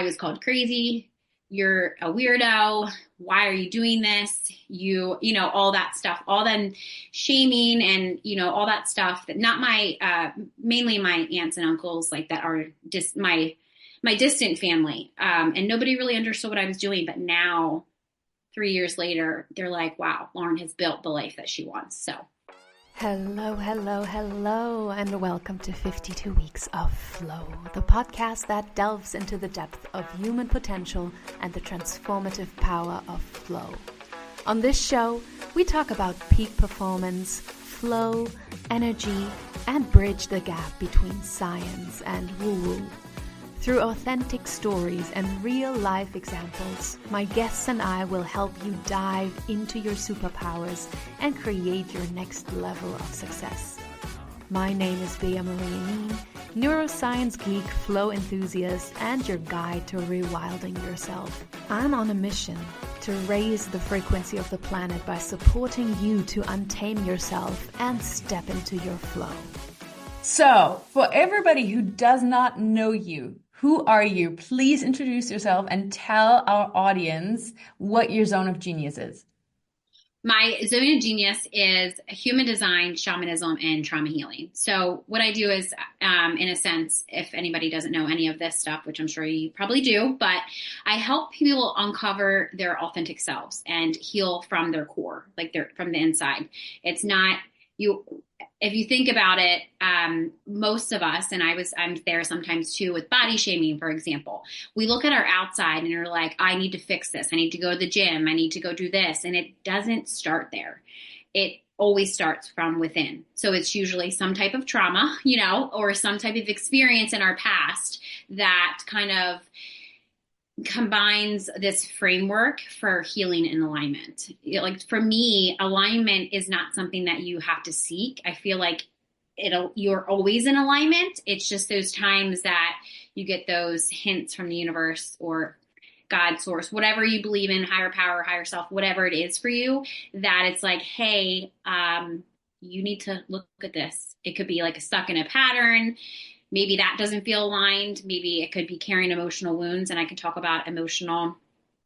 was called crazy. You're a weirdo. Why are you doing this? All that stuff, all then shaming and, all that stuff that not my, mainly my aunts and uncles like that are just my distant family. And nobody really understood what I was doing. But now 3 years later, they're like, wow, Lauren has built the life that she wants. So hello, hello, hello, and welcome to 52 Weeks of Flow, the podcast that delves into the depth of human potential and the transformative power of flow. On this show, we talk about peak performance, flow, energy, and bridge the gap between science and woo-woo. Through authentic stories and real-life examples, my guests and I will help you dive into your superpowers and create your next level of success. My name is Bea-Marie Aning, neuroscience geek, flow enthusiast, and your guide to rewilding yourself. I'm on a mission to raise the frequency of the planet by supporting you to untame yourself and step into your flow. So, for everybody who does not know you, who are you? Please introduce yourself and tell our audience what your zone of genius is. my zone of genius is human design, shamanism, and trauma healing. So what I do is, in a sense, if anybody doesn't know any of this stuff, which I'm sure you probably do, but I help people uncover their authentic selves and heal from their core, like from the inside. It's not you. If you think about it, most of us, and I'm there sometimes too with body shaming, for example, we look at our outside and are like, I need to fix this. I need to go to the gym. I need to go do this. And it doesn't start there. It always starts from within. So it's usually some type of trauma, or some type of experience in our past that kind of combines this framework for healing and alignment. Like for me, alignment is not something that you have to seek. I feel like you're always in alignment. It's just those times that you get those hints from the universe or God, source, whatever you believe in, higher power, higher self, whatever it is for you, that it's like, hey, you need to look at this. It could be like stuck in a pattern. Maybe that doesn't feel aligned. Maybe it could be carrying emotional wounds. And I could talk about emotional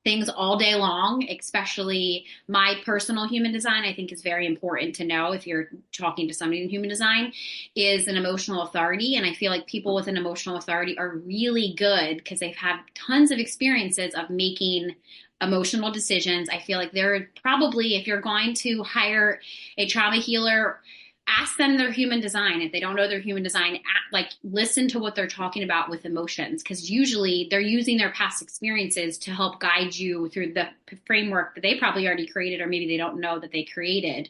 things all day long, especially my personal human design. I think is very important to know if you're talking to somebody in human design is an emotional authority. And I feel like people with an emotional authority are really good because they've had tons of experiences of making emotional decisions. I feel like they're probably, if you're going to hire a trauma healer, ask them their human design. If they don't know their human design, listen to what they're talking about with emotions, because usually they're using their past experiences to help guide you through the framework that they probably already created, or maybe they don't know that they created,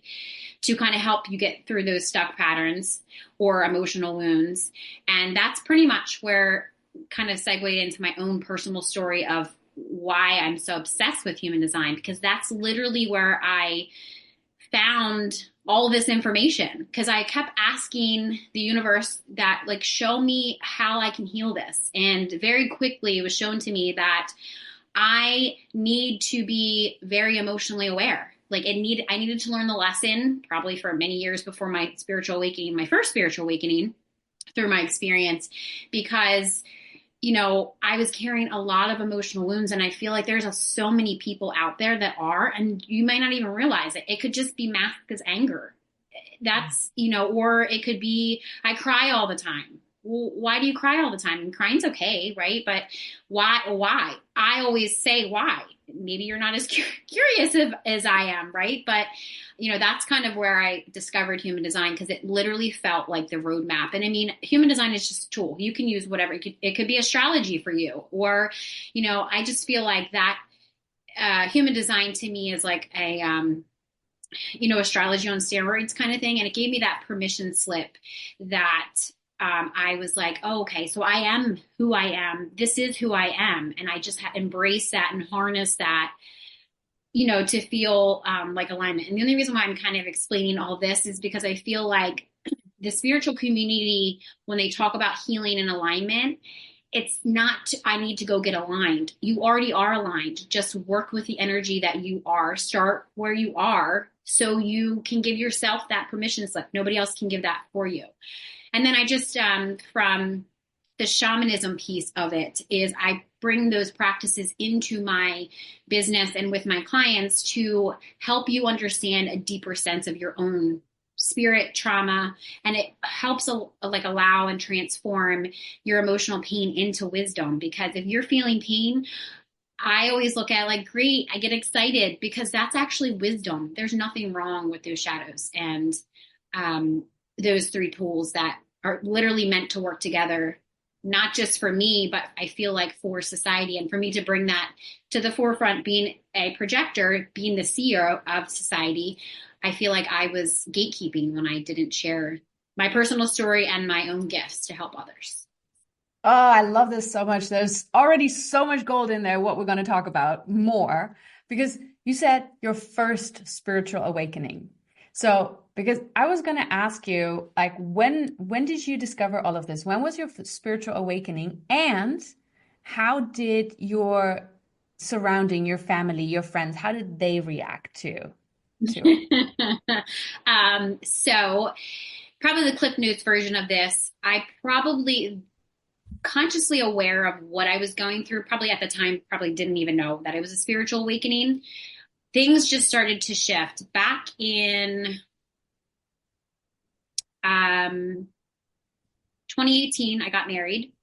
to kind of help you get through those stuck patterns or emotional wounds. And that's pretty much where kind of segued into my own personal story of why I'm so obsessed with human design, because that's literally where I found all this information, because I kept asking the universe that, like, show me how I can heal this. And very quickly it was shown to me that I need to be very emotionally aware. Like I needed to learn the lesson probably for many years before my spiritual awakening, my first spiritual awakening through my experience, because I was carrying a lot of emotional wounds, and I feel like there's so many people out there that are, and you might not even realize it. It could just be masked as anger. That's, or it could be, I cry all the time. Well, why do you cry all the time? And crying's okay, right? But why? I always say why. Maybe you're not as curious as I am, right? But that's kind of where I discovered human design, because it literally felt like the roadmap. And I mean, human design is just a tool. You can use whatever. It could be astrology for you, or, I just feel like that human design to me is like a, astrology on steroids kind of thing. And it gave me that permission slip that I was like, oh, okay, so I am who I am. This is who I am. And I just embrace that and harness that, to feel like alignment. And the only reason why I'm kind of explaining all this is because I feel like the spiritual community, when they talk about healing and alignment, it's not, I need to go get aligned. You already are aligned. Just work with the energy that you are. Start where you are so you can give yourself that permission slip. Nobody else can give that for you. And then I just, from the shamanism piece of it is I bring those practices into my business and with my clients to help you understand a deeper sense of your own spirit trauma, and it helps like allow and transform your emotional pain into wisdom. Because if you're feeling pain, I always look at like, great, I get excited because that's actually wisdom. There's nothing wrong with those shadows and those three tools that are literally meant to work together, not just for me, but I feel like for society. And for me to bring that to the forefront, being a projector, being the seer of society, I feel like I was gatekeeping when I didn't share my personal story and my own gifts to help others. Oh, I love this so much. There's already so much gold in there, what we're going to talk about more, because you said your first spiritual awakening. So, because I was going to ask you, like, when did you discover all of this? When was your spiritual awakening? And how did your surrounding, your family, your friends, how did they react to it? So probably the Cliff Notes version of this, I probably consciously aware of what I was going through, probably at the time, probably didn't even know that it was a spiritual awakening. Things just started to shift. Back in 2018, I got married.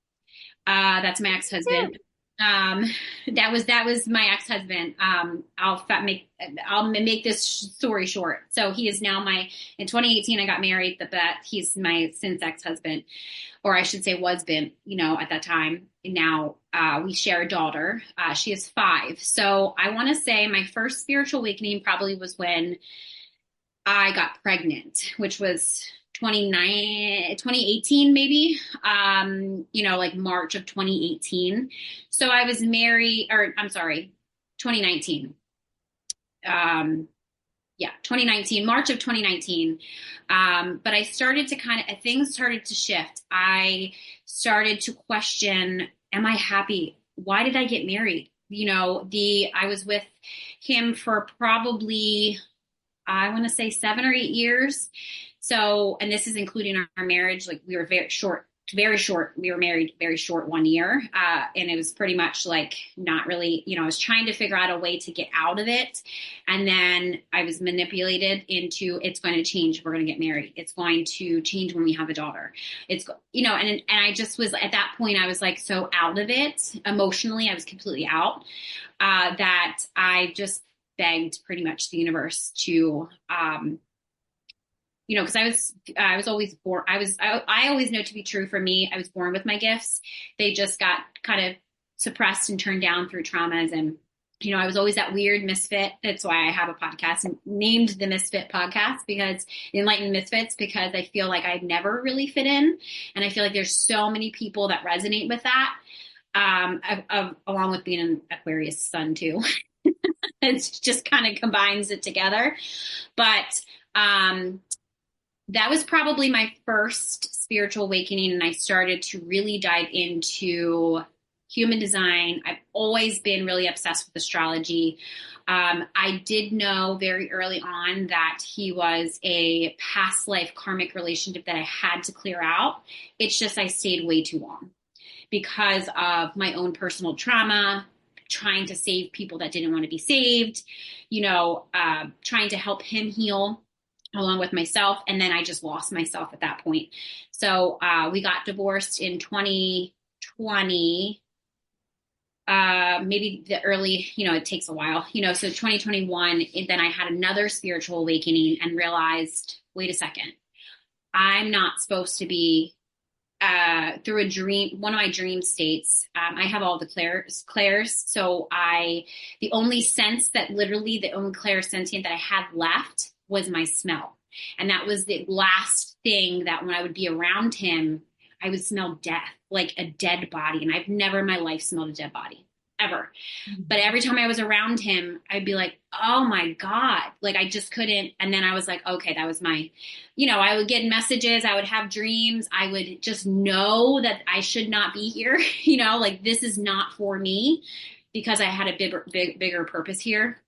That's my ex-husband. That was my ex-husband. I'll make this story short. So he is now in 2018, I got married, but that he's my since ex-husband, or I should say was been, at that time. Now, we share a daughter. She is 5. So I want to say my first spiritual awakening probably was when I got pregnant, which was 2018, maybe, like March of 2018. So I was married, or I'm sorry, 2019. 2019, March of 2019. But I started to things started to shift. I started to question, am I happy? Why did I get married? I was with him for probably, I want to say 7 or 8 years. So, and this is including our marriage. Like we were very short. We were married very short, 1 year. And it was pretty much like not really, I was trying to figure out a way to get out of it. And then I was manipulated into, it's going to change. We're going to get married. It's going to change when we have a daughter. It's, and I just was at that point, I was like, so out of it emotionally, I was completely out, that I just begged pretty much the universe to, because I was always born. I always know to be true for me. I was born with my gifts. They just got kind of suppressed and turned down through traumas. And, I was always that weird misfit. That's why I have a podcast named the Misfit Podcast, because the Enlightened Misfits, because I feel like I've never really fit in. And I feel like there's so many people that resonate with that. Along with being an Aquarius sun too. It just kind of combines it together. But, that was probably my first spiritual awakening, and I started to really dive into human design. I've always been really obsessed with astrology. I did know very early on that he was a past life karmic relationship that I had to clear out. It's just I stayed way too long because of my own personal trauma, trying to save people that didn't want to be saved, trying to help him heal along with myself. And then I just lost myself at that point. So we got divorced in 2020, maybe the early, it takes a while, so 2021, then I had another spiritual awakening and realized, wait a second, I'm not supposed to be through a dream, one of my dream states. I have all the clairs. So the only sense that literally the only clairsentient that I had left was my smell. And that was the last thing that when I would be around him, I would smell death, like a dead body. And I've never in my life smelled a dead body, ever. Mm-hmm. But every time I was around him, I'd be like, oh my God, like I just couldn't. And then I was like, okay, that was my, I would get messages, I would have dreams. I would just know that I should not be here, like this is not for me, because I had a bigger purpose here.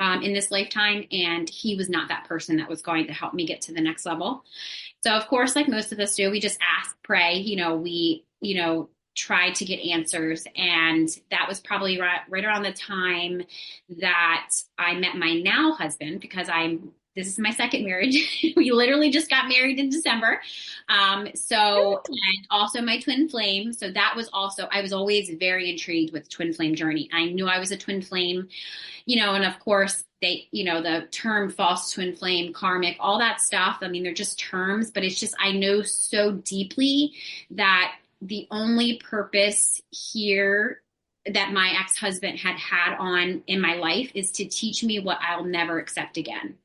In this lifetime, and he was not that person that was going to help me get to the next level. So of course, like most of us do, we just ask, pray, we try to get answers. And that was probably right around the time that I met my now husband, because this is my second marriage. We literally just got married in December. And also my twin flame. So that was also, I was always very intrigued with twin flame journey. I knew I was a twin flame, and of course the term false twin flame, karmic, all that stuff. I mean, they're just terms, but it's just, I know so deeply that the only purpose here that my ex-husband had on in my life is to teach me what I'll never accept again.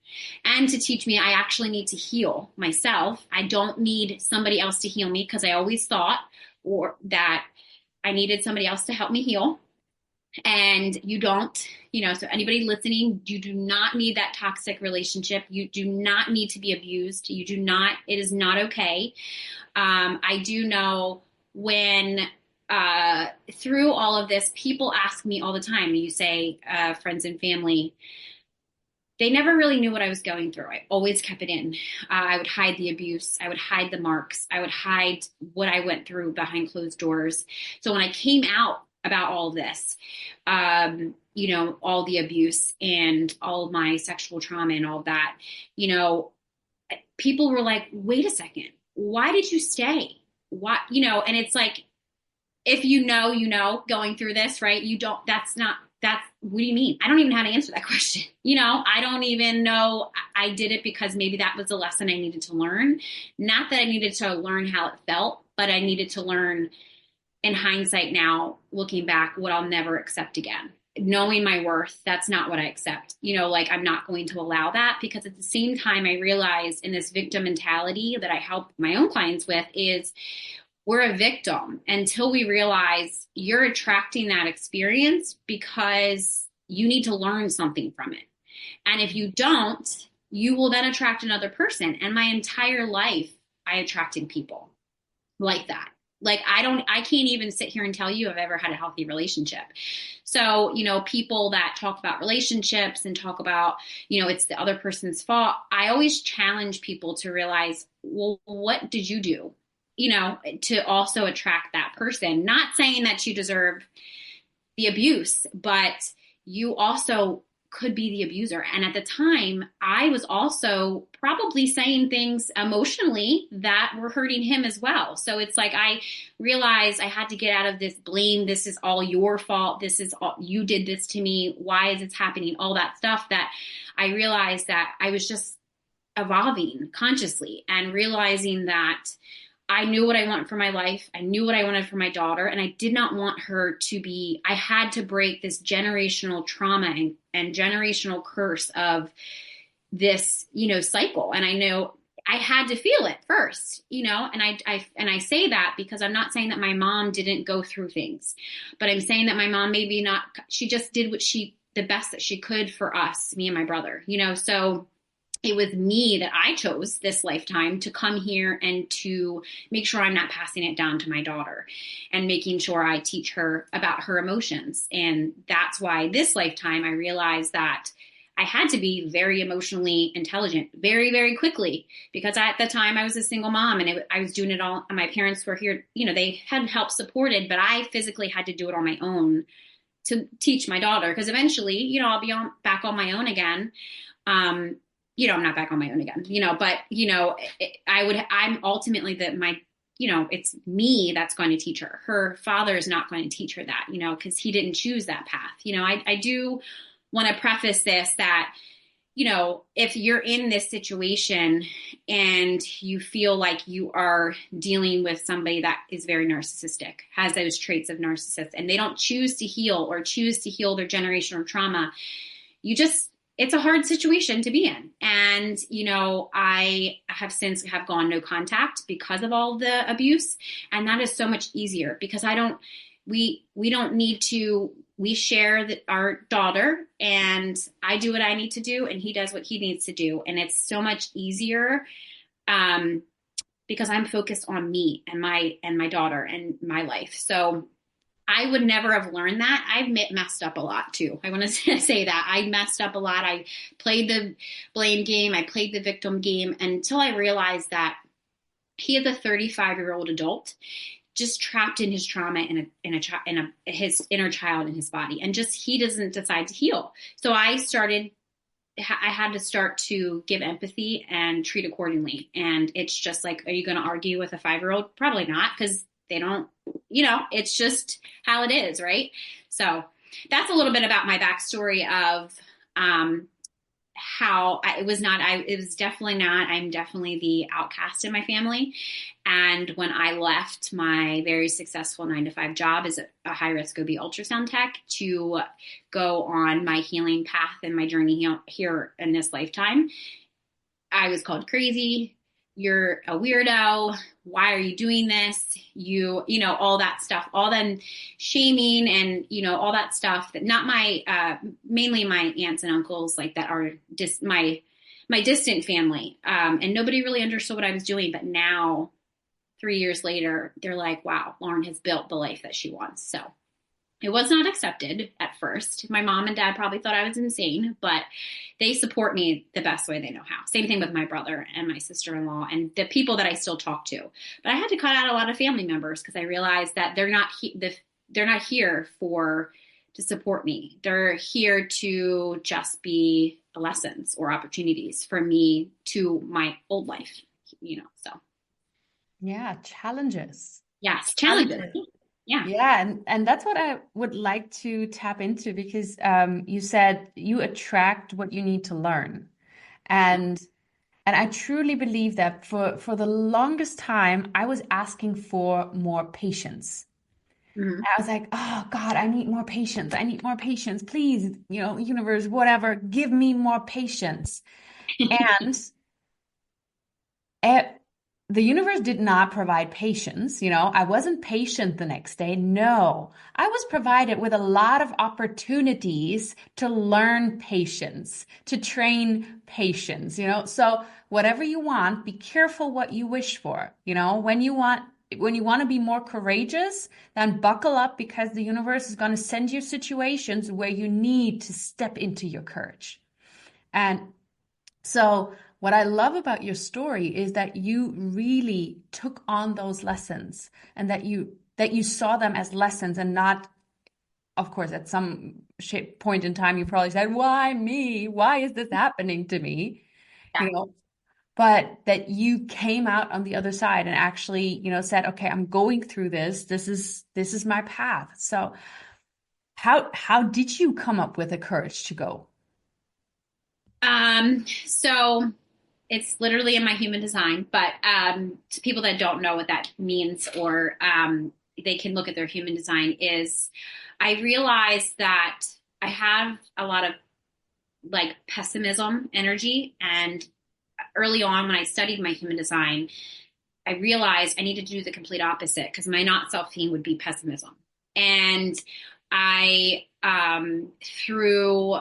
And to teach me I actually need to heal myself. I don't need somebody else to heal me, because I always thought that I needed somebody else to help me heal. And you don't, so anybody listening, you do not need that toxic relationship. You do not need to be abused. It is not okay. I do know when, through all of this, people ask me all the time, you say, friends and family, they never really knew what I was going through. I always kept it in. I would hide the abuse. I would hide the marks. I would hide what I went through behind closed doors. So when I came out about all of this, all the abuse and all of my sexual trauma and all that, people were like, wait a second, why did you stay? Why, and it's like, if going through this, right? What do you mean? I don't even know how to answer that question. I don't even know. I did it because maybe that was a lesson I needed to learn. Not that I needed to learn how it felt, but I needed to learn, in hindsight now, looking back, what I'll never accept again. Knowing my worth, that's not what I accept. I'm not going to allow that, because at the same time, I realized in this victim mentality that I help my own clients with is, we're a victim until we realize you're attracting that experience because you need to learn something from it. And if you don't, you will then attract another person. And my entire life, I attracted people like that. Like, I can't even sit here and tell you I've ever had a healthy relationship. So, people that talk about relationships and talk about, it's the other person's fault. I always challenge people to realize, well, what did you do? To also attract that person. Not saying that you deserve the abuse, but you also could be the abuser. And at the time, I was also probably saying things emotionally that were hurting him as well. So it's like, I realized I had to get out of this blame. This is all your fault. This is all, you did this to me. Why is it happening? All that stuff, that I realized that I was just evolving consciously and realizing that I knew what I want for my life. I knew what I wanted for my daughter, and I did not want her to be, I had to break this generational trauma and generational curse of this, cycle. And I know I had to feel it first, and I say that because I'm not saying that my mom didn't go through things, but I'm saying that my mom maybe not, she just did the best that she could for us, me and my brother, so it was me that I chose this lifetime to come here and to make sure I'm not passing it down to my daughter, and making sure I teach her about her emotions. And that's why this lifetime I realized that I had to be very emotionally intelligent very, very quickly, because at the time I was a single mom and I was doing it all. My parents were here, they had help supported, but I physically had to do it on my own to teach my daughter. Because eventually, I'll be back on my own again. I'm not back on my own again, but, I'm ultimately it's me that's going to teach her. Her father is not going to teach her that, because he didn't choose that path. I do want to preface this that, if you're in this situation and you feel like you are dealing with somebody that is very narcissistic, has those traits of narcissist, and they don't choose to heal their generational trauma, it's a hard situation to be in. And, I have since gone no contact because of all the abuse. And that is so much easier, because we don't need to, we share our daughter, and I do what I need to do and he does what he needs to do. And it's so much easier, because I'm focused on me and my daughter and my life. So I would never have learned that. I've messed up a lot too. I want to say that I messed up a lot. I played the blame game. I played the victim game until I realized that he is a 35-year-old adult. just trapped in his trauma in his inner child in his body, and just he doesn't decide to heal. So I had to start to give empathy and treat accordingly. And it's just like, are you going to argue with a 5-year-old? Probably not, because they don't, it's just how it is, right? So that's a little bit about my backstory of how it was definitely not, I'm definitely the outcast in my family. And when I left my very successful 9-to-5 job as a high risk OB ultrasound tech to go on my healing path and my journey here in this lifetime, I was called crazy. You're a weirdo. Why are you doing this? All that stuff, all then shaming and, all that stuff that not my, mainly my aunts and uncles like that are just my distant family. And nobody really understood what I was doing. But now 3 years later, they're like, wow, Lauren has built the life that she wants. So it was not accepted at first. My mom and dad probably thought I was insane, but they support me the best way they know how. Same thing with my brother and my sister-in-law and the people that I still talk to. But I had to cut out a lot of family members because I realized that they're not here to support me. They're here to just be lessons or opportunities for me to my old life, so. Yeah, challenges. Yes, challenges. Yeah. Yeah, and that's what I would like to tap into, because you said you attract what you need to learn. And I truly believe that for the longest time, I was asking for more patience. Mm-hmm. I was like, oh God, I need more patience. I need more patience. Please, universe, whatever, give me more patience. And the universe did not provide patience. I wasn't patient the next day. No, I was provided with a lot of opportunities to learn patience, to train patience, So whatever you want, be careful what you wish for. When you want to be more courageous, then buckle up, because the universe is going to send you situations where you need to step into your courage. And so what I love about your story is that you really took on those lessons, and that you saw them as lessons, and not, of course, at some point in time, you probably said, why me? Why is this happening to me? Yeah. But that you came out on the other side and actually, said, okay, I'm going through this. This is my path. So how did you come up with the courage to go? So it's literally in my human design, but to people that don't know what that means, or they can look at their human design, is I realized that I have a lot of like pessimism energy. And early on when I studied my human design, I realized I needed to do the complete opposite, because my not self-esteem would be pessimism. And I, through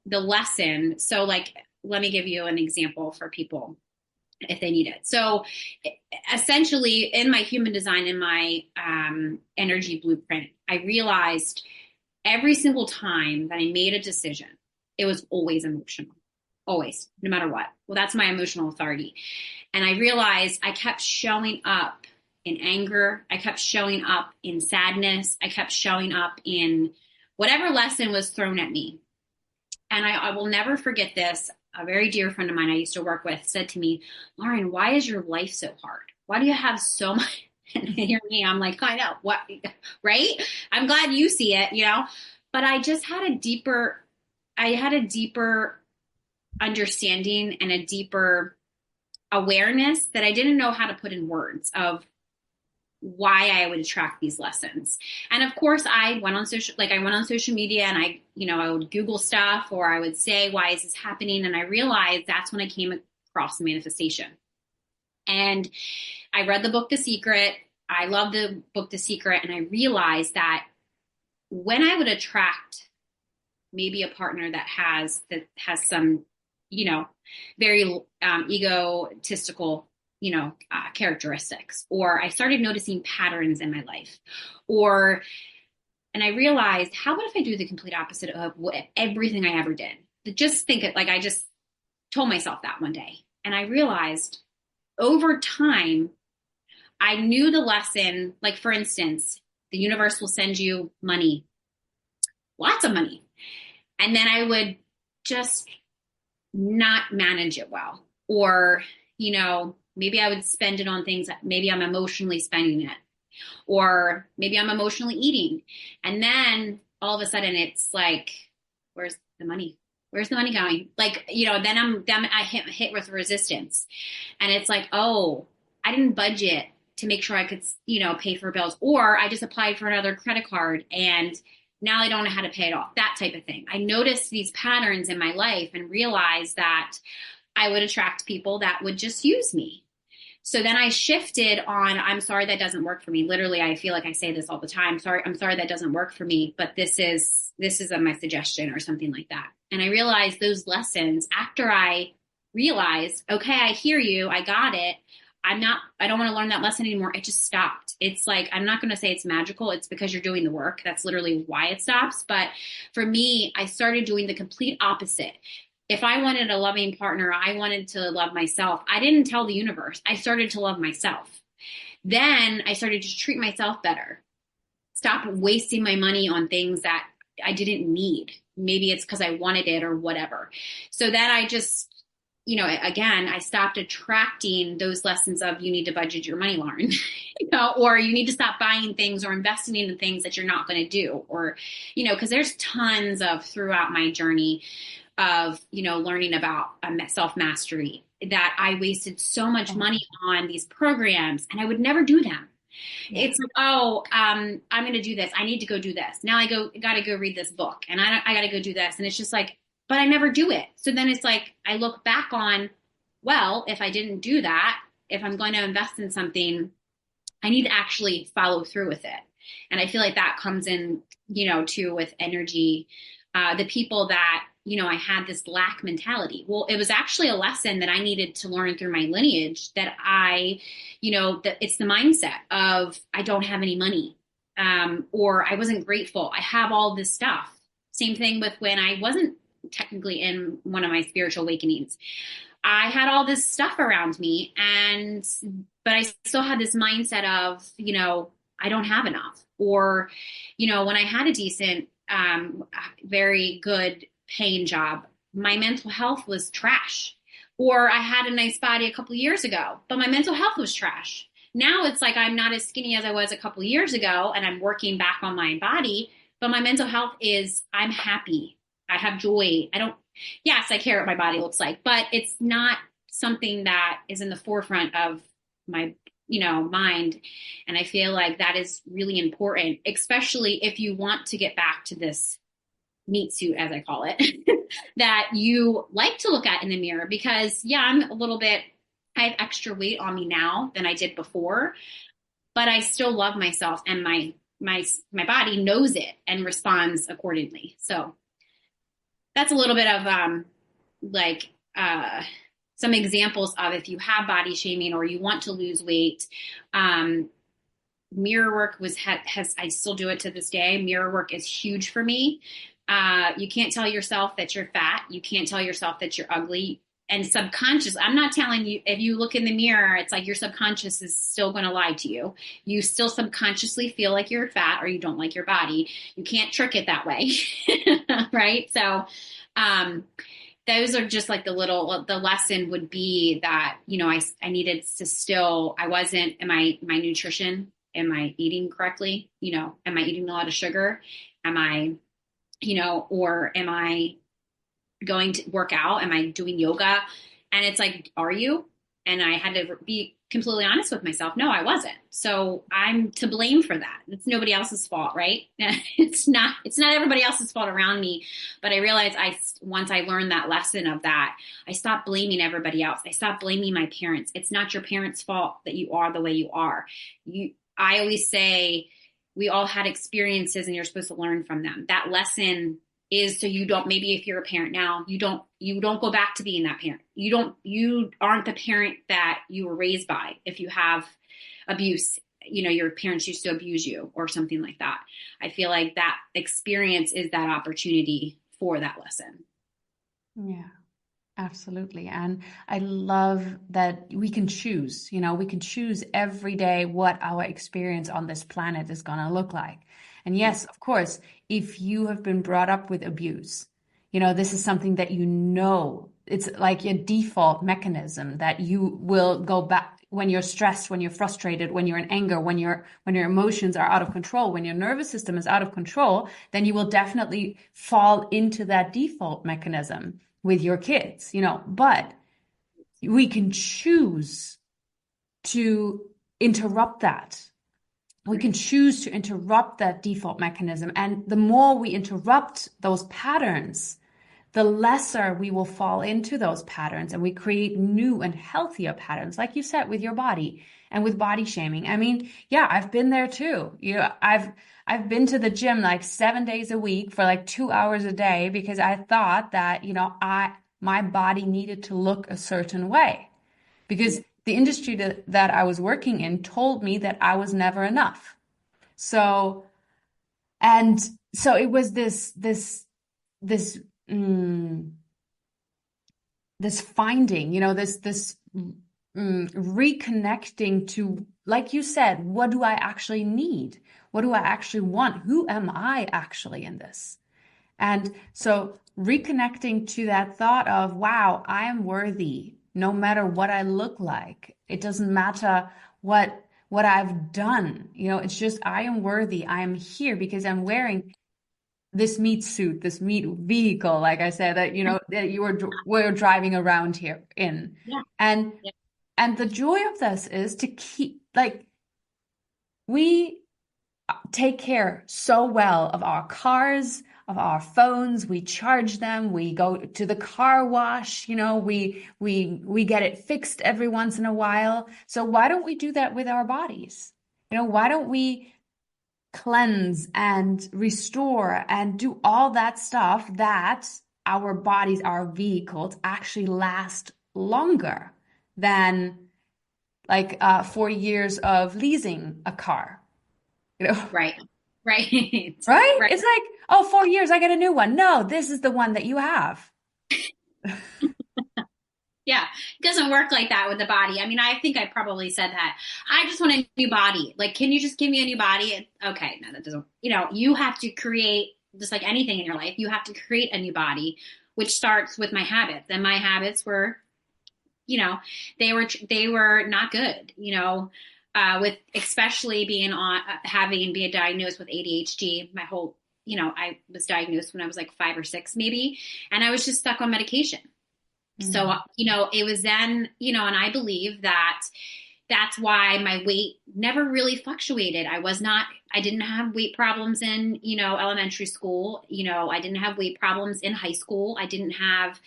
the lesson, so like, let me give you an example for people if they need it. So essentially in my human design, in my energy blueprint, I realized every single time that I made a decision, it was always emotional, always, no matter what. Well, that's my emotional authority. And I realized I kept showing up in anger. I kept showing up in sadness. I kept showing up in whatever lesson was thrown at me. And I will never forget this. A very dear friend of mine I used to work with said to me, Lauren, why is your life so hard? Why do you have so much? And hear me, I'm like, I know, what, right? I'm glad you see it, but I just had a deeper understanding and a deeper awareness that I didn't know how to put in words of why I would attract these lessons. And of course I went on social media, and I would Google stuff, or I would say, why is this happening? And I realized that's when I came across manifestation. And I read the book, The Secret. I love the book, The Secret. And I realized that when I would attract maybe a partner that has some, very egotistical, characteristics, or I started noticing patterns in my life, and I realized, how about if I do the complete opposite of everything I ever did? Just think it, like I just told myself that one day. And I realized over time, I knew the lesson, like for instance, the universe will send you money, lots of money. And then I would just not manage it well. Or, maybe I would spend it on things that maybe I'm emotionally spending it, or maybe I'm emotionally eating. And then all of a sudden it's like, where's the money? Where's the money going? Like, then I hit with resistance. And it's like, oh, I didn't budget to make sure I could, pay for bills. Or I just applied for another credit card and now I don't know how to pay it off, that type of thing. I noticed these patterns in my life and realized that I would attract people that would just use me. So then I shifted on, I'm sorry that doesn't work for me. Literally, I feel like I say this all the time. I'm sorry that doesn't work for me, but this is my suggestion or something like that. And I realized those lessons after I realized, okay, I hear you. I got it. I don't want to learn that lesson anymore. It just stopped. It's like, I'm not going to say it's magical. It's because you're doing the work. That's literally why it stops. But for me, I started doing the complete opposite. If I wanted a loving partner, I wanted to love myself. I didn't tell the universe. I started to love myself. Then I started to treat myself better. Stop wasting my money on things that I didn't need. Maybe it's because I wanted it or whatever. So then I just, again, I stopped attracting those lessons of you need to budget your money, Lauren, or you need to stop buying things or investing in things that you're not going to do, or, because there's tons of throughout my journey of, learning about self-mastery that I wasted so much money on these programs and I would never do them. Yeah. It's like, I'm going to do this. I need to go do this. Now I got to go read this book and I got to go do this. And it's just like, but I never do it. So then it's like, I look back on, well, if I didn't do that, if I'm going to invest in something, I need to actually follow through with it. And I feel like that comes in, too, with energy. The people that, I had this lack mentality. Well, it was actually a lesson that I needed to learn through my lineage that that it's the mindset of I don't have any money, or I wasn't grateful. I have all this stuff. Same thing with when I wasn't technically in one of my spiritual awakenings. I had all this stuff around me but I still had this mindset of, I don't have enough. Or, when I had a decent, very good paying job, my mental health was trash. Or I had a nice body a couple of years ago, but my mental health was trash. Now it's like I'm not as skinny as I was a couple of years ago and I'm working back on my body, but my mental health is, I'm happy. I have joy. Yes, I care what my body looks like, but it's not something that is in the forefront of my, mind. And I feel like that is really important, especially if you want to get back to this meat suit, as I call it, that you like to look at in the mirror because I have extra weight on me now than I did before, but I still love myself and my body knows it and responds accordingly. So that's a little bit of some examples of if you have body shaming or you want to lose weight. Mirror work I still do it to this day. Mirror work is huge for me. You can't tell yourself that you're fat. You can't tell yourself that you're ugly. And subconscious, I'm not telling you, if you look in the mirror, it's like your subconscious is still going to lie to you. You still subconsciously feel like you're fat or you don't like your body. You can't trick it that way. Right? So, those are just like the lesson would be that, I needed to I wasn't, my nutrition, am I eating correctly? Am I eating a lot of sugar? Am I, or am I going to work out? Am I doing yoga? And it's like, are you? And I had to be completely honest with myself. No, I wasn't. So I'm to blame for that. It's nobody else's fault, right? It's not everybody else's fault around me. But I realized once I learned that lesson of that, I stopped blaming everybody else. I stopped blaming my parents. It's not your parents' fault that you are the way you are. I always say we all had experiences and you're supposed to learn from them. That lesson is so you don't, maybe if you're a parent now, you don't go back to being that parent. You aren't the parent that you were raised by. If you have abuse, your parents used to abuse you or something like that. I feel like that experience is that opportunity for that lesson. Yeah. Absolutely. And I love that we can choose, we can choose every day what our experience on this planet is going to look like. And yes, of course, if you have been brought up with abuse, this is something that it's like a default mechanism that you will go back when you're stressed, when you're frustrated, when you're in anger, when your emotions are out of control, when your nervous system is out of control, then you will definitely fall into that default mechanism with your kids, but we can choose to interrupt that. We can choose to interrupt that default mechanism. And the more we interrupt those patterns, the lesser we will fall into those patterns, and we create new and healthier patterns, like you said, with your body and with body shaming. I mean, yeah, I've been there too. I've been to the gym like 7 days a week for like 2 hours a day because I thought that, my body needed to look a certain way because the industry that I was working in told me that I was never enough. So, and so it was this mm, this finding, this reconnecting to, like you said, what do I actually need? What do I actually want? Who am I actually in this? And so reconnecting to that thought of, wow, I am worthy no matter what I look like. It doesn't matter what I've done. It's just I am worthy. I am here because I'm wearing this meat suit, this meat vehicle, like I said, that you were driving around here in. Yeah. And Yeah. and the joy of this is to keep, like, we take care so well of our cars, of our phones. We charge them. We go to the car wash. We get it fixed every once in a while. So why don't we do that with our bodies? Why don't we cleanse and restore and do all that stuff that our bodies, our vehicles actually last longer than like 4 years of leasing a car, Right. Right. right? Right. It's like, oh, 4 years, I get a new one. No, this is the one that you have. Yeah, it doesn't work like that with the body. I mean, I think I probably said that. I just want a new body. Like, can you just give me a new body? Okay, no, that doesn't, you have to create, just like anything in your life, you have to create a new body, which starts with my habits. And my habits were, they were not good, with especially being being diagnosed with ADHD. My whole, I was diagnosed when I was like 5 or 6 maybe, and I was just stuck on medication. So, it was then, and I believe that that's why my weight never really fluctuated. I didn't have weight problems in, elementary school. I didn't have weight problems in high school. I didn't have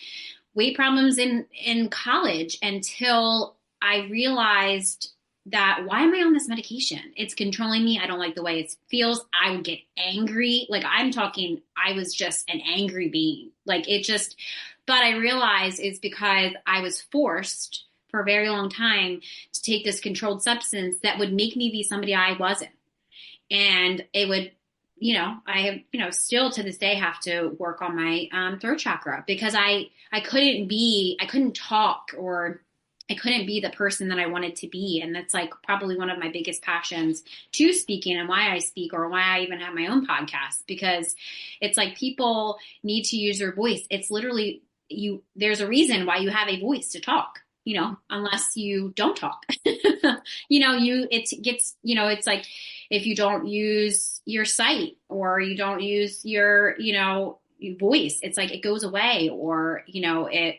weight problems in college until I realized that, why am I on this medication? It's controlling me. I don't like the way it feels. I would get angry. Like, I'm talking, I was just an angry being. Like, but I realized it's because I was forced for a very long time to take this controlled substance that would make me be somebody I wasn't. And it would, I have, still to this day have to work on my throat chakra because I couldn't talk, or I couldn't be the person that I wanted to be. And that's like probably one of my biggest passions to speaking, and why I speak, or why I even have my own podcast, because it's like people need to use their voice. It's literally, there's a reason why you have a voice to talk, unless you don't talk. It gets, it's like, if you don't use your sight, or you don't use your, your voice, it's like it goes away, or,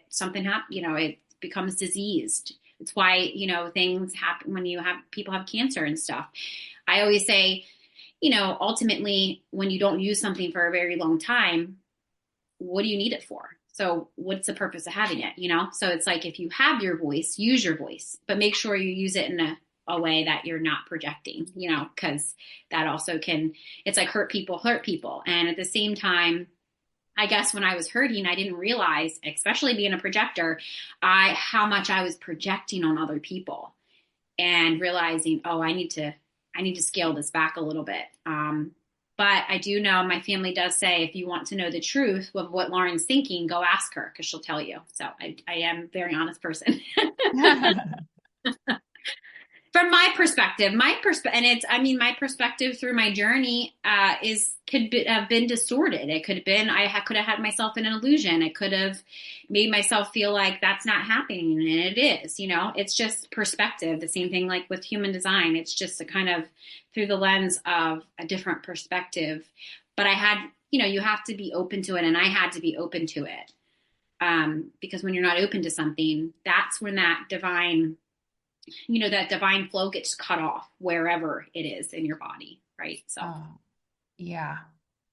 something happens, it becomes diseased. It's why, things happen when people have cancer and stuff. I always say, ultimately, when you don't use something for a very long time, what do you need it for? So what's the purpose of having it? So it's like, if you have your voice, use your voice, but make sure you use it in a way that you're not projecting, because that also it's like hurt people. And at the same time, I guess when I was hurting, I didn't realize, especially being a projector, how much I was projecting on other people, and realizing, oh, I need to scale this back a little bit. But I do know my family does say if you want to know the truth of what Lauren's thinking, go ask her because she'll tell you. So I am a very honest person. From my perspective, and it's, I mean, my perspective through my journey have been distorted. It could have been, could have had myself in an illusion. It could have made myself feel like that's not happening. And it is, it's just perspective. The same thing like with human design. It's just a kind of through the lens of a different perspective. But you have to be open to it. And I had to be open to it. Because when you're not open to something, that's when that divine flow gets cut off wherever it is in your body. Right. So, yeah.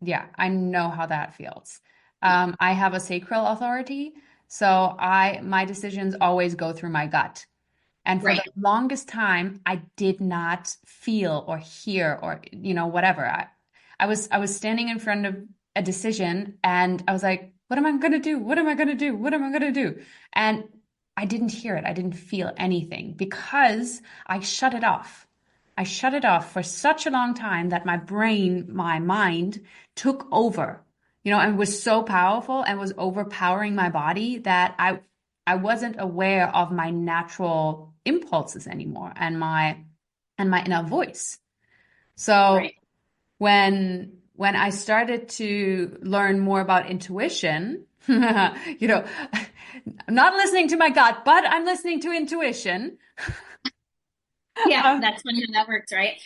Yeah. I know how that feels. I have a sacral authority. So my decisions always go through my gut. And for the longest time, I did not feel or hear or, whatever. I was standing in front of a decision and I was like, what am I going to do? What am I going to do? What am I going to do? And I didn't hear it. I didn't feel anything because I shut it off. I shut it off for such a long time that my brain, my mind took over, and was so powerful and was overpowering my body that I wasn't aware of my natural impulses anymore and my inner voice. So when I started to learn more about intuition, not listening to my gut, but I'm listening to intuition. Yeah, that's funny how that works, right?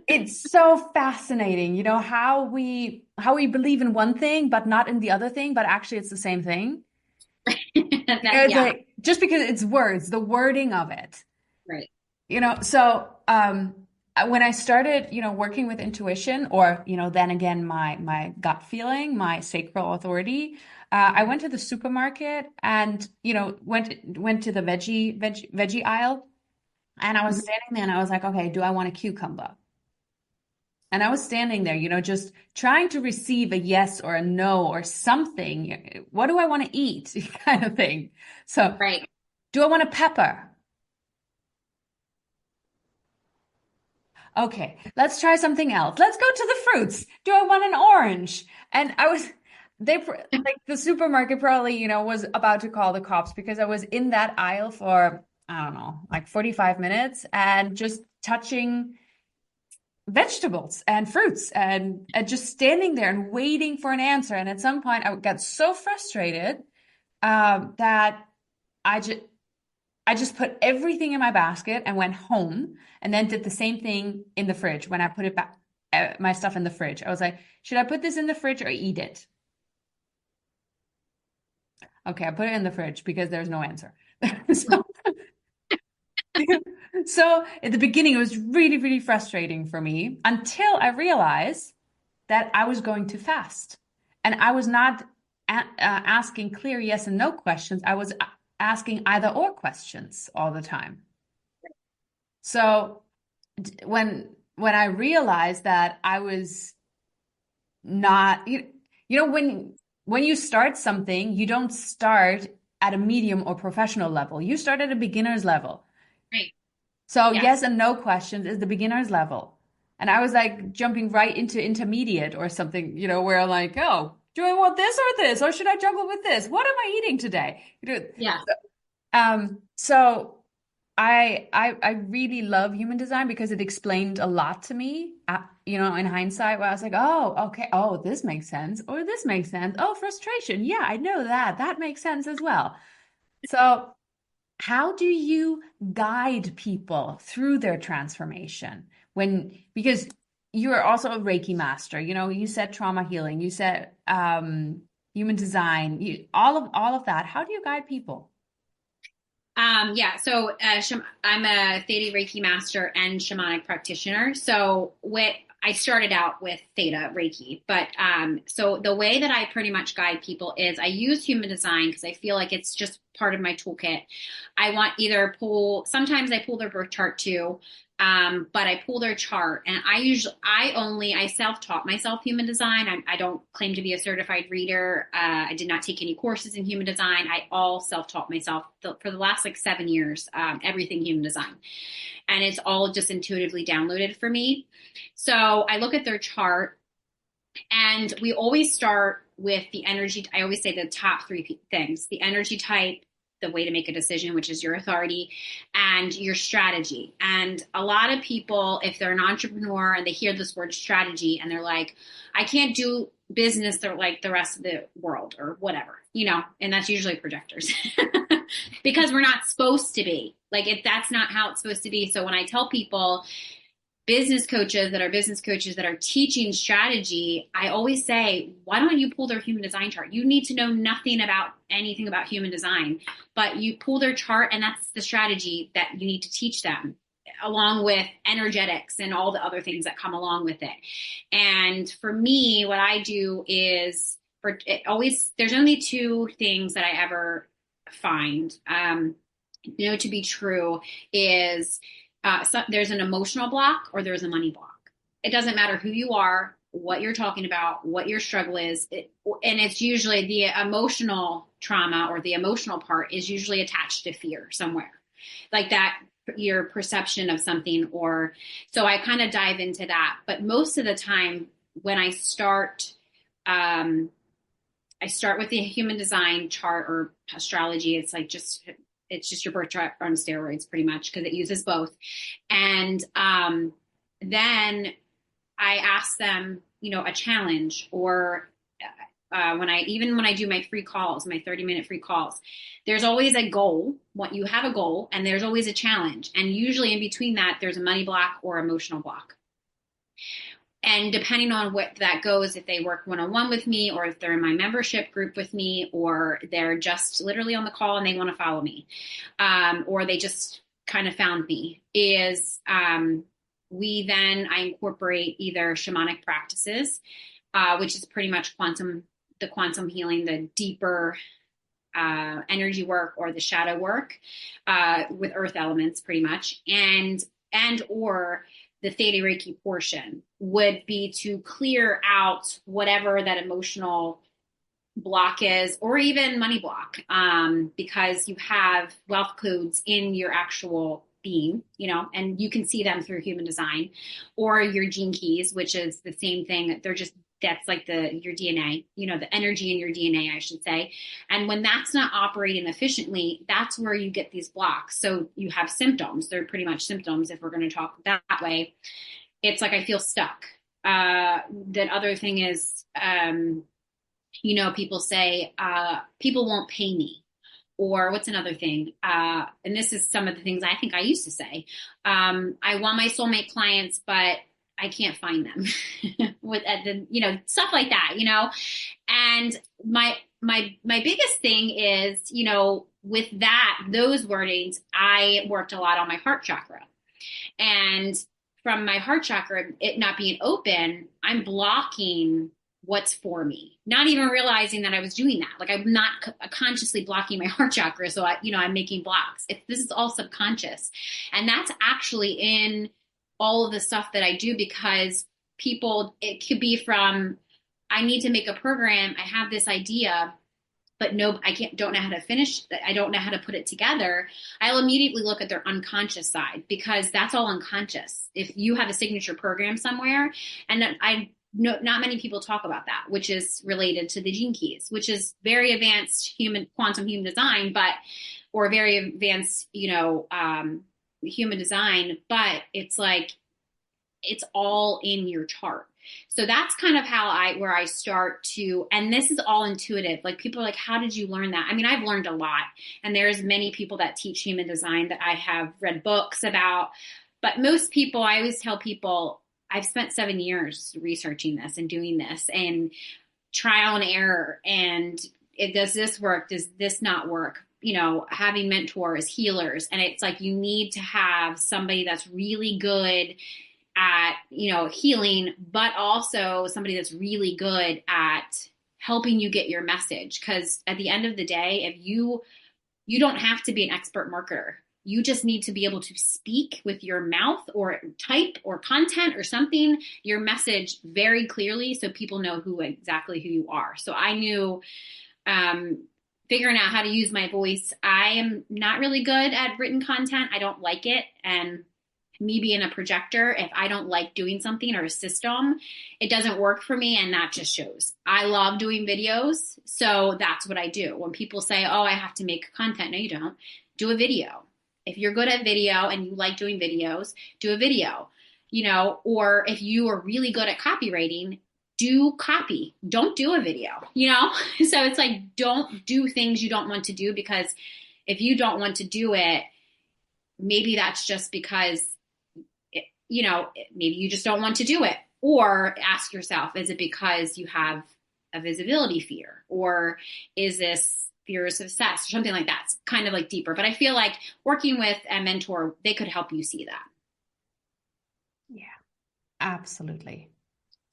It's so fascinating, how we believe in one thing, but not in the other thing, but actually it's the same thing. Like, just because it's words, the wording of it. Right. So when I started, working with intuition or, then again, my gut feeling, my sacral authority, I went to the supermarket and, went to the veggie aisle and I was standing there and I was like, okay, do I want a cucumber? And I was standing there, just trying to receive a yes or a no or something. What do I want to eat? Kind of thing. So do I want a pepper? Okay, let's try something else. Let's go to the fruits. Do I want an orange? And the supermarket probably, was about to call the cops because I was in that aisle for, I don't know, like 45 minutes and just touching vegetables and fruits and just standing there and waiting for an answer. And at some point I got so frustrated that I just put everything in my basket and went home and then did the same thing in the fridge when I put it back, my stuff in the fridge. I was like, should I put this in the fridge or eat it? Okay, I put it in the fridge because there's no answer. So at the beginning, it was really, really frustrating for me until I realized that I was going to fast. And I was not asking clear yes and no questions. I was asking either or questions all the time. So when I realized that I was not, when you start something, you don't start at a medium or professional level. You start at a beginner's level. Right. So yes and no questions is the beginner's level. And I was like jumping right into intermediate or something, where I'm like, oh, do I want this or this? Or should I juggle with this? What am I eating today? Yeah. So I really love human design because it explained a lot to me, in hindsight, where I was like, oh, okay. Oh, this makes sense. Or this makes sense. Oh, frustration. Yeah, I know that. That makes sense as well. So how do you guide people through their transformation because you're also a Reiki master, you said trauma healing, you said human design, all of that. How do you guide people? So I'm a Theta Reiki master and shamanic practitioner. So I started out with Theta Reiki, but so the way that I pretty much guide people is I use human design because I feel like it's just part of my toolkit. I want either sometimes I pull their birth chart too. But I pull their chart, and I self-taught myself human design. I don't claim to be a certified reader. I did not take any courses in human design. I all self-taught myself for the last like 7 years, everything human design. And it's all just intuitively downloaded for me. So I look at their chart, and we always start with the energy. I always say the top 3 things: the energy type, the way to make a decision, which is your authority, and your strategy. And a lot of people, if they're an entrepreneur and they hear this word strategy and they're like, I can't do business like the rest of the world or whatever, and that's usually projectors because we're not supposed to be like, that's not how it's supposed to be. So when I tell people, business coaches that are teaching strategy, I always say, why don't you pull their human design chart? You need to know nothing about anything about human design, but you pull their chart, and that's the strategy that you need to teach them, along with energetics and all the other things that come along with it. And for me, what I do is there's only 2 things that I ever find, to be true is, so there's an emotional block or there's a money block. It doesn't matter who you are, what you're talking about, what your struggle is. And it's usually the emotional trauma, or the emotional part is usually attached to fear somewhere, like that, your perception of something. Or so I kind of dive into that. But most of the time when I start with the human design chart or astrology. It's just your birth chart on steroids, pretty much, because it uses both. And then I ask them, a challenge, or when I do my free calls, my 30-minute free calls, there's always a goal. You have a goal, and there's always a challenge. And usually in between that, there's a money block or emotional block. And depending on what that goes, if they work one-on-one with me, or if they're in my membership group with me, or they're just literally on the call and they want to follow me, or they just kind of found me, I incorporate either shamanic practices, which is pretty much the quantum healing, the deeper energy work, or the shadow work with earth elements, pretty much, or the Theta Reiki portion would be to clear out whatever that emotional block is, or even money block, because you have wealth codes in your actual being, and you can see them through human design, or your gene keys, which is the same thing. That's like your DNA, the energy in your DNA, I should say. And when that's not operating efficiently, that's where you get these blocks. So you have symptoms. They're pretty much symptoms, if we're going to talk that way. It's like, I feel stuck. That other thing is, people say, people won't pay me. Or what's another thing? And this is some of the things I think I used to say. I want my soulmate clients, but I can't find them stuff like that, and my biggest thing is, with those wordings, I worked a lot on my heart chakra, and from my heart chakra, it not being open, I'm blocking what's for me, not even realizing that I was doing that. Like, I'm not consciously blocking my heart chakra. So I'm making blocks. This is all subconscious, and that's actually in all of the stuff that I do, because it could be from, I need to make a program. I have this idea, but don't know how to finish. I don't know how to put it together. I'll immediately look at their unconscious side, because that's all unconscious. If you have a signature program somewhere, and not many people talk about that, which is related to the gene keys, which is very advanced quantum human design, or very advanced, human design, but it's like, it's all in your chart. So that's kind of where I start to, and this is all intuitive. Like, people are like, how did you learn that? I mean, I've learned a lot, and there's many people that teach human design that I have read books about, but most people, I always tell people, I've spent 7 years researching this and doing this, and trial and error, and does this work? Does this not work? Having mentors, healers. And it's like, you need to have somebody that's really good at, healing, but also somebody that's really good at helping you get your message. Because at the end of the day, if you You don't have to be an expert marketer. You just need to be able to speak with your mouth or type or content or something, your message very clearly so people know exactly who you are. So I knew figuring out how to use my voice. I am not really good at written content. I don't like it. And me being a projector, if I don't like doing something or a system, it doesn't work for me, and that just shows. I love doing videos, so that's what I do. When people say, oh, I have to make content, no, you don't. Do a video. If you're good at video and you like doing videos, do a video, or if you are really good at copywriting, do copy. Don't do a video, So it's like, don't do things you don't want to do, because if you don't want to do it, maybe that's just because maybe you just don't want to do it. Or ask yourself, is it because you have a visibility fear? Or is this fear of success or something like that? It's kind of like deeper. But I feel like working with a mentor, they could help you see that. Yeah, absolutely.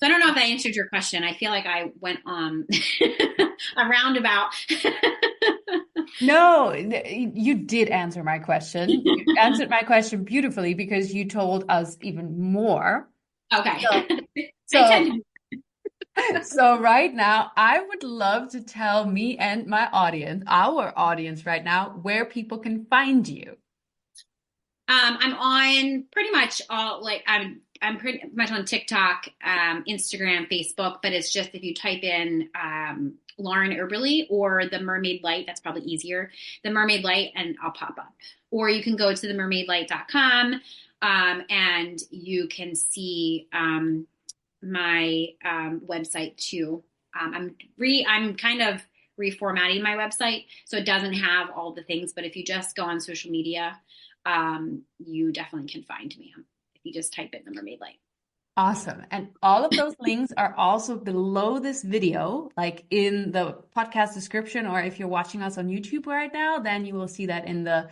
So I don't know if I answered your question. I feel like I went a roundabout. No, you did answer my question. You answered my question beautifully, because you told us even more. Okay. So right now, I would love to tell me and my audience, our audience right now, where people can find you. I'm on pretty much all, I'm pretty much on TikTok, Instagram, Facebook, but it's just if you type in Lauren Oberly or The Mermaid Light, that's probably easier. The Mermaid Light, and I'll pop up. Or you can go to themermaidlight.com and you can see my website too. I'm kind of reformatting my website so it doesn't have all the things, but if you just go on social media, you definitely can find me if you just type in The Mermaid Light. Awesome. And all of those links are also below this video, like in the podcast description, or if you're watching us on YouTube right now, then you will see that in the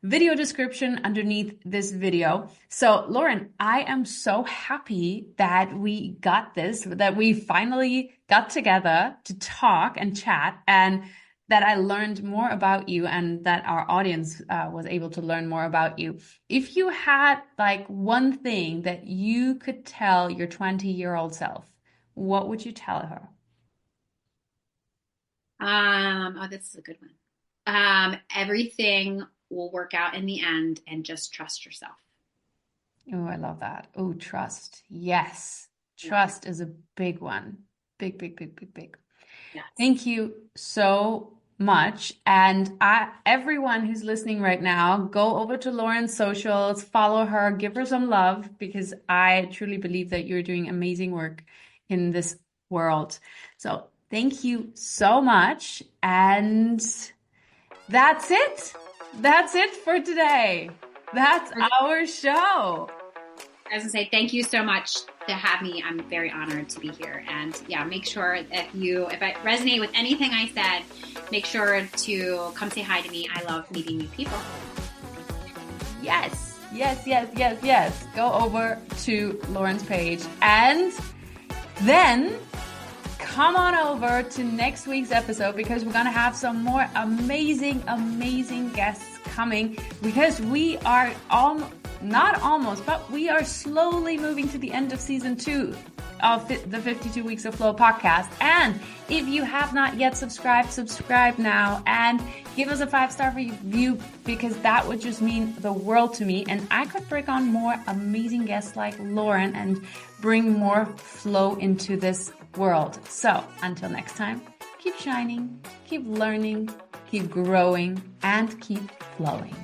video description underneath this video. So Lauren, I am so happy that we got this, that we finally got together to talk and chat, and that I learned more about you, and that our audience was able to learn more about you. If you had like one thing that you could tell your 20-year-old self, what would you tell her? Oh, this is a good one. Everything will work out in the end, and just trust yourself. Oh, I love that. Oh, trust. Yes. Trust is a big one. Big, big, big, big, big. Yes. Thank you so much. And everyone who's listening right now, go over to Lauren's socials, follow her, give her some love, because I truly believe that you're doing amazing work in this world. So thank you so much. And that's it. That's it for today. That's our show. I was gonna say, thank you so much to have me. I'm very honored to be here. And yeah, make sure if I resonate with anything I said, make sure to come say hi to me. I love meeting new people. Yes, yes, yes, yes, yes. Go over to Lauren's page, and then come on over to next week's episode, because we're going to have some more amazing, amazing guests coming, because we are not almost, but we are slowly moving to the end of season 2 of the 52 Weeks of Flow podcast. And if you have not yet subscribed, subscribe now and give us a 5-star review, because that would just mean the world to me. And I could bring on more amazing guests like Lauren and bring more flow into this world. So until next time, keep shining, keep learning, keep growing, and keep flowing.